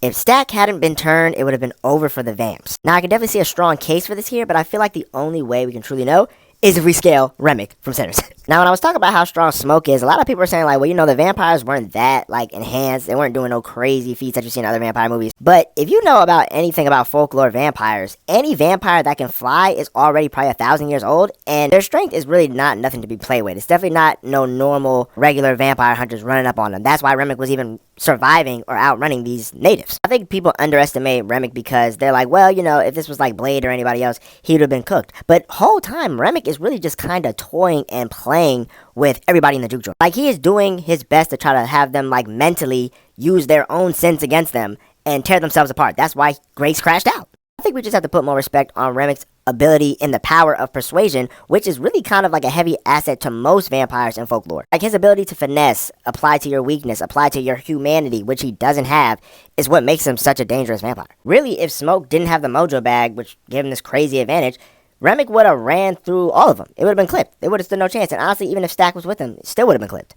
If Stack hadn't been turned, it would have been over for the Vamps. Now, I can definitely see a strong case for this here, but I feel like the only way we can truly know is if we scale Remmick from Sinners. Now, when I was talking about how strong Smoke is, a lot of people are saying, like, well, you know, the vampires weren't that, like, enhanced. They weren't doing no crazy feats that you see in other vampire movies. But if you know about anything about folklore vampires, any vampire that can fly is already probably 1,000 years old, and their strength is really not nothing to be played with. It's definitely not no normal, regular vampire hunters running up on them. That's why Remmick was even surviving or outrunning these natives. I think people underestimate Remmick because they're like, well, you know, if this was like Blade or anybody else, he would have been cooked. But whole time, Remmick is really just kind of toying and playing with everybody in the juke joint. Like, he is doing his best to try to have them, like, mentally use their own sins against them and tear themselves apart. That's why Grace crashed out. I think we just have to put more respect on Remmick's ability in the power of persuasion, which is really kind of like a heavy asset to most vampires in folklore. Like, his ability to finesse, apply to your weakness, apply to your humanity, which he doesn't have, is what makes him such a dangerous vampire. Really, if Smoke didn't have the mojo bag, which gave him this crazy advantage, Remmick would have ran through all of them. It would have been clipped. They would have stood no chance. And honestly, even if Stack was with him, it still would have been clipped.